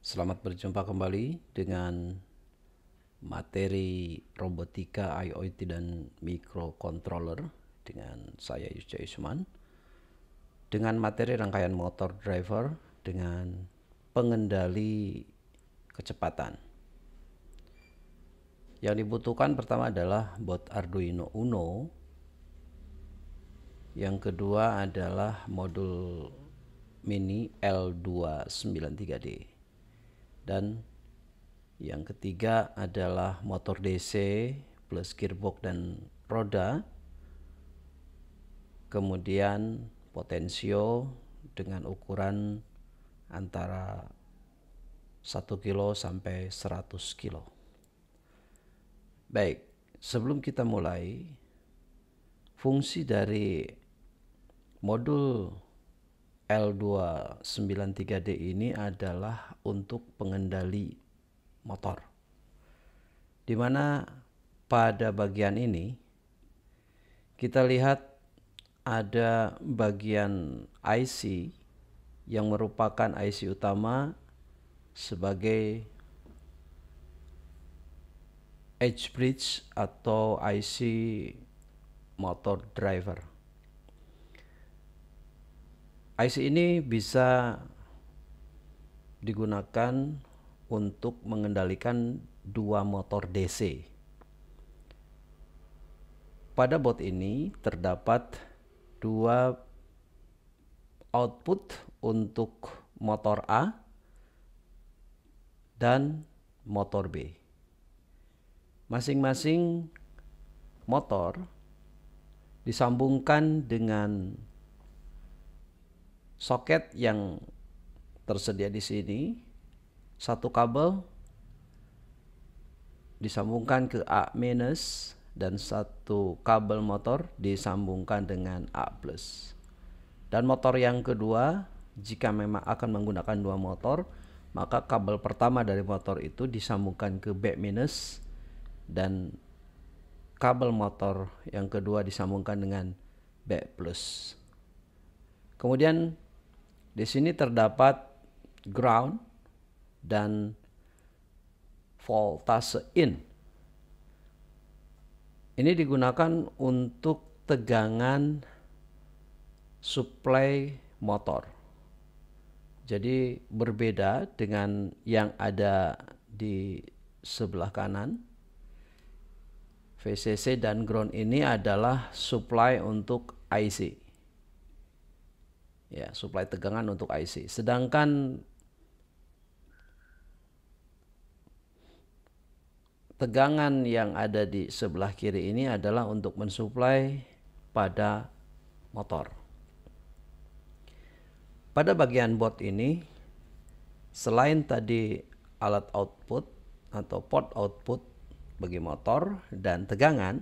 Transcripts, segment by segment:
Selamat berjumpa kembali dengan materi robotika, IoT dan microcontroller dengan saya Yusja Isman, dengan materi rangkaian motor driver dengan pengendali kecepatan. Yang dibutuhkan pertama adalah board Arduino Uno, yang kedua adalah modul mini L293D, dan yang ketiga adalah motor DC plus gearbox dan roda, kemudian potensio dengan ukuran antara 1 kilo sampai 100 kilo. Baik, sebelum kita mulai, fungsi dari modul L293D ini adalah untuk pengendali motor, di mana pada bagian ini kita lihat ada bagian IC yang merupakan IC utama sebagai H-bridge atau IC motor driver. IC ini bisa digunakan untuk mengendalikan dua motor DC. Pada board ini terdapat dua output untuk motor A dan motor B. Masing-masing motor disambungkan dengan soket yang tersedia di sini. Satu kabel disambungkan ke A- dan satu kabel motor disambungkan dengan A+. Dan motor yang kedua, jika memang akan menggunakan dua motor, maka kabel pertama dari motor itu disambungkan ke B- dan kabel motor yang kedua disambungkan dengan B+. Kemudian di sini terdapat ground dan voltase in. Ini digunakan untuk tegangan suplai motor. Jadi berbeda dengan yang ada di sebelah kanan. VCC dan ground ini adalah supply untuk IC. Ya, supply tegangan untuk IC. Sedangkan tegangan yang ada di sebelah kiri ini adalah untuk mensuplai pada motor. Pada bagian board ini, selain tadi alat output atau port output bagi motor dan tegangan,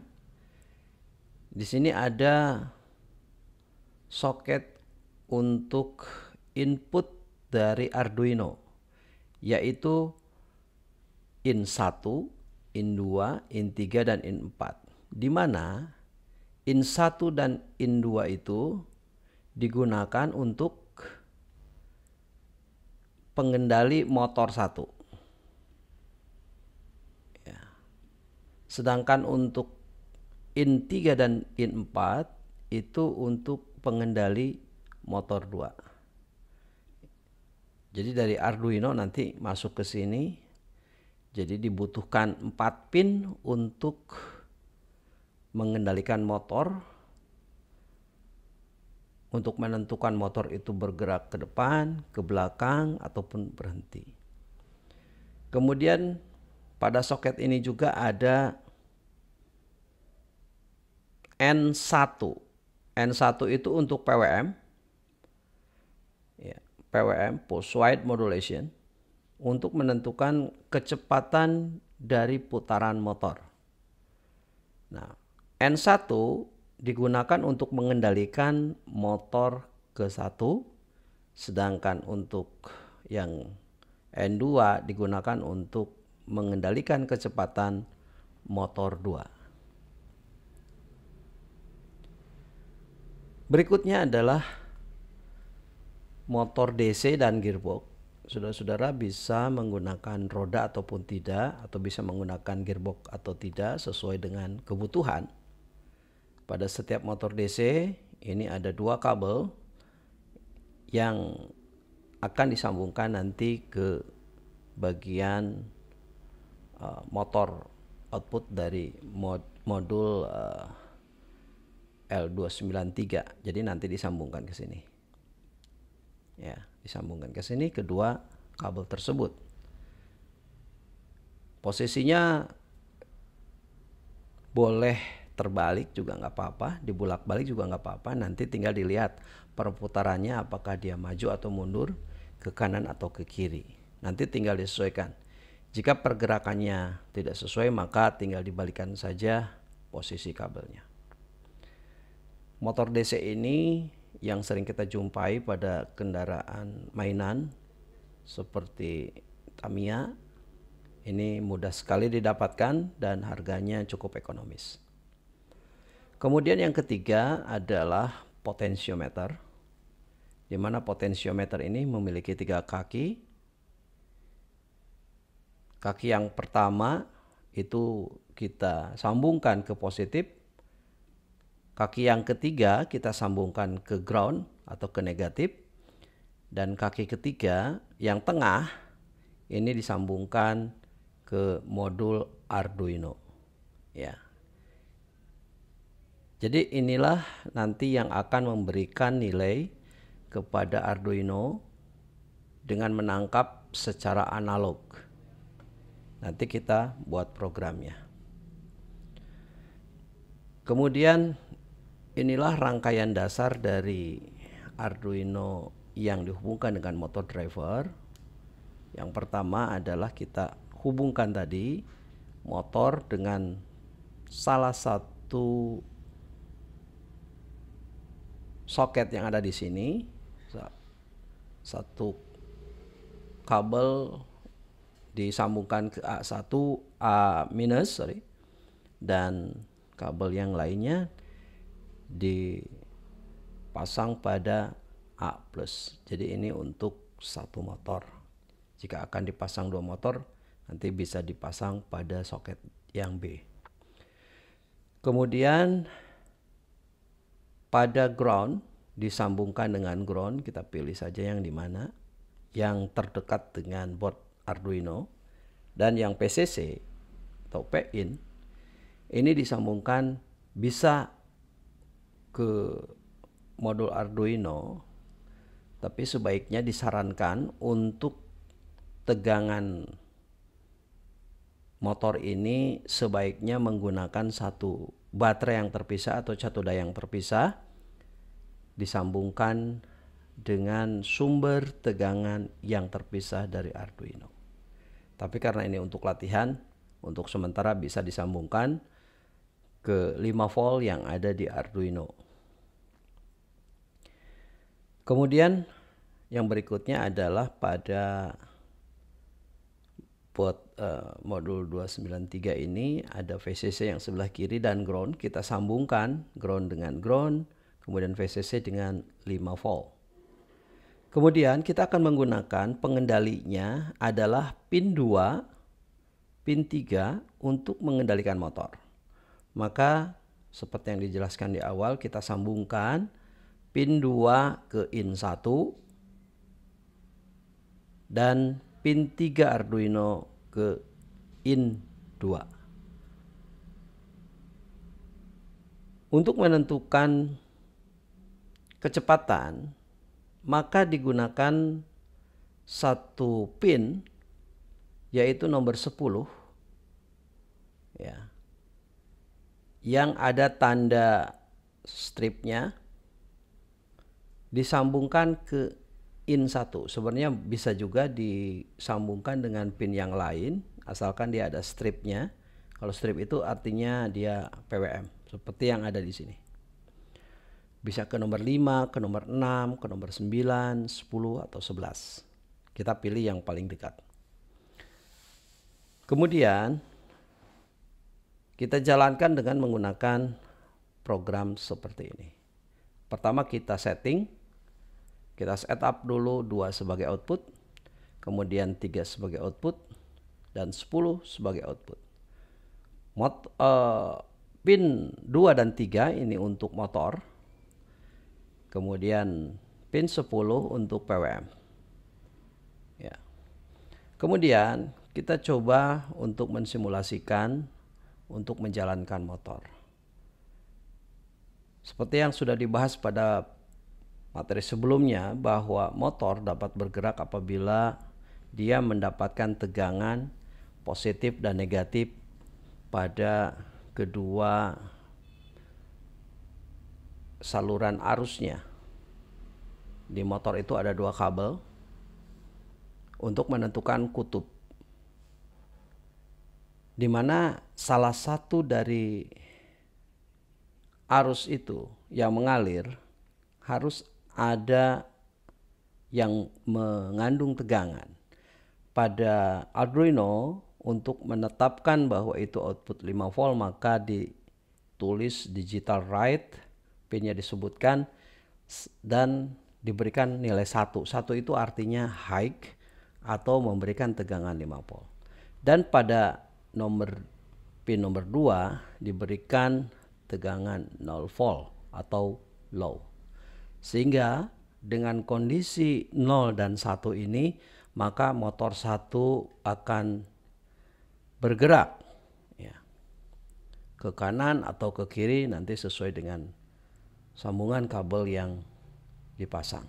di sini ada soket untuk input dari Arduino, yaitu IN1, IN2, IN3, dan IN4. Di mana IN1 dan IN2 itu digunakan untuk pengendali motor 1. Ya. Sedangkan untuk IN3 dan IN4 itu untuk pengendali motor 2. Jadi dari Arduino nanti masuk ke sini. Jadi dibutuhkan 4 pin untuk mengendalikan motor, untuk menentukan motor itu bergerak ke depan, ke belakang, ataupun berhenti. Kemudian pada soket ini juga ada N1. N1 itu untuk PWM. Ya, PWM, pulse width modulation, untuk menentukan kecepatan dari putaran motor. Nah, N1 digunakan untuk mengendalikan motor ke-1, sedangkan untuk yang N2 digunakan untuk mengendalikan kecepatan motor 2. Berikutnya adalah motor DC dan gearbox. saudara-saudara bisa menggunakan roda ataupun tidak, atau bisa menggunakan gearbox atau tidak sesuai dengan kebutuhan. Pada setiap motor DC ini ada 2 kabel yang akan disambungkan nanti ke bagian motor output dari modul L293. Jadi nanti disambungkan ke sini. Ya, disambungkan ke sini kedua kabel tersebut. Posisinya boleh terbalik juga nggak apa-apa, dibulak-balik juga nggak apa-apa. Nanti tinggal dilihat perputarannya apakah dia maju atau mundur, ke kanan atau ke kiri. Nanti tinggal disesuaikan. Jika pergerakannya tidak sesuai, maka tinggal dibalikan saja posisi kabelnya. Motor DC ini yang sering kita jumpai pada kendaraan mainan seperti Tamiya, ini mudah sekali didapatkan dan harganya cukup ekonomis. Kemudian yang ketiga adalah potensiometer, di mana potensiometer ini memiliki 3 kaki. Kaki yang pertama itu kita sambungkan ke positif. Kaki yang ketiga kita sambungkan ke ground atau ke negatif. Dan kaki ketiga yang tengah ini disambungkan ke modul Arduino. Ya. Jadi inilah nanti yang akan memberikan nilai kepada Arduino dengan menangkap secara analog. Nanti kita buat programnya. Kemudian inilah rangkaian dasar dari Arduino yang dihubungkan dengan motor driver. Yang pertama adalah kita hubungkan tadi motor dengan salah satu soket yang ada di sini. Satu kabel disambungkan ke A1, A-, dan kabel yang lainnya dipasang pada A+. Jadi ini untuk satu motor. Jika akan dipasang 2 motor, nanti bisa dipasang pada soket yang B. Kemudian pada ground disambungkan dengan ground, kita pilih saja yang di mana, yang terdekat dengan board Arduino, dan yang PCC atau P-in ini disambungkan bisa ke modul Arduino, tapi sebaiknya disarankan untuk tegangan motor ini sebaiknya menggunakan satu baterai yang terpisah atau catu daya yang terpisah, disambungkan dengan sumber tegangan yang terpisah dari Arduino. Tapi karena ini untuk latihan, untuk sementara bisa disambungkan ke 5 volt yang ada di Arduino. Kemudian yang berikutnya adalah pada board modul 293 ini ada VCC yang sebelah kiri dan ground. Kita sambungkan ground dengan ground, kemudian VCC dengan 5 volt. Kemudian kita akan menggunakan pengendalinya adalah pin 2, pin 3 untuk mengendalikan motor. Maka seperti yang dijelaskan di awal, kita sambungkan pin 2 ke in 1 dan pin 3 Arduino ke in 2. Untuk menentukan kecepatan, maka digunakan satu pin yaitu nomor 10 ya, yang ada tanda stripnya, disambungkan ke in 1. Sebenarnya bisa juga disambungkan dengan pin yang lain asalkan dia ada stripnya. Kalau strip itu artinya dia PWM seperti yang ada di sini. Bisa ke nomor 5, ke nomor 6, ke nomor 9, 10, atau 11. Kita pilih yang paling dekat. Kemudian kita jalankan dengan menggunakan program seperti ini. Pertama kita setting. Kita setup dulu 2 sebagai output. kemudian 3 sebagai output, dan 10 sebagai output. Pin 2 dan 3 ini untuk motor, kemudian pin 10 untuk PWM. Ya. Kemudian kita coba untuk mensimulasikan untuk menjalankan motor. Seperti yang sudah dibahas pada materi sebelumnya, bahwa motor dapat bergerak apabila dia mendapatkan tegangan positif dan negatif pada kedua saluran arusnya. Di motor itu ada 2 kabel untuk menentukan kutub, di mana salah satu dari arus itu yang mengalir harus ada yang mengandung tegangan. Pada Arduino, untuk menetapkan bahwa itu output 5 volt, maka ditulis digital write, pinnya disebutkan, dan diberikan nilai 1. 1 itu artinya high atau memberikan tegangan 5 volt. Dan pada pin nomor 2 diberikan tegangan 0 volt atau low. Sehingga dengan kondisi 0 dan 1 ini, maka motor 1 akan bergerak ya, ke kanan atau ke kiri, nanti sesuai dengan sambungan kabel yang dipasang.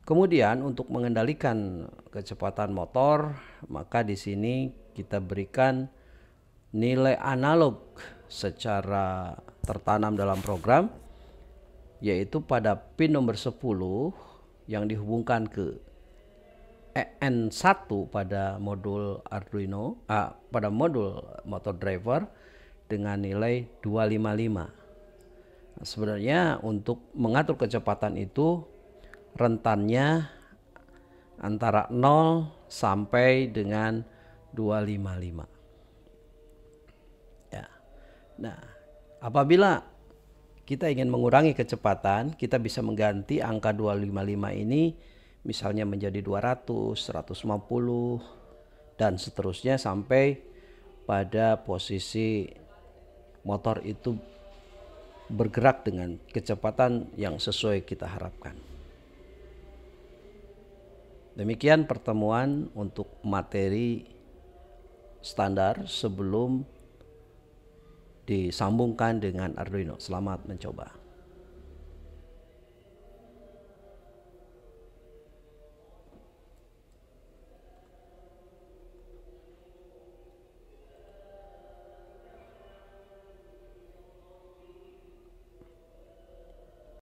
Kemudian untuk mengendalikan kecepatan motor, maka di sini kita berikan nilai analog secara tertanam dalam program, yaitu pada pin nomor 10 yang dihubungkan ke EN1 pada modul Arduino, pada modul motor driver dengan nilai 255. Nah, sebenarnya untuk mengatur kecepatan itu rentannya antara 0 sampai dengan 255. Ya. Nah, apabila kita ingin mengurangi kecepatan, kita bisa mengganti angka 255 ini misalnya menjadi 200, 150, dan seterusnya sampai pada posisi motor itu bergerak dengan kecepatan yang sesuai kita harapkan. Demikian pertemuan untuk materi standar sebelum disambungkan dengan Arduino. Selamat mencoba.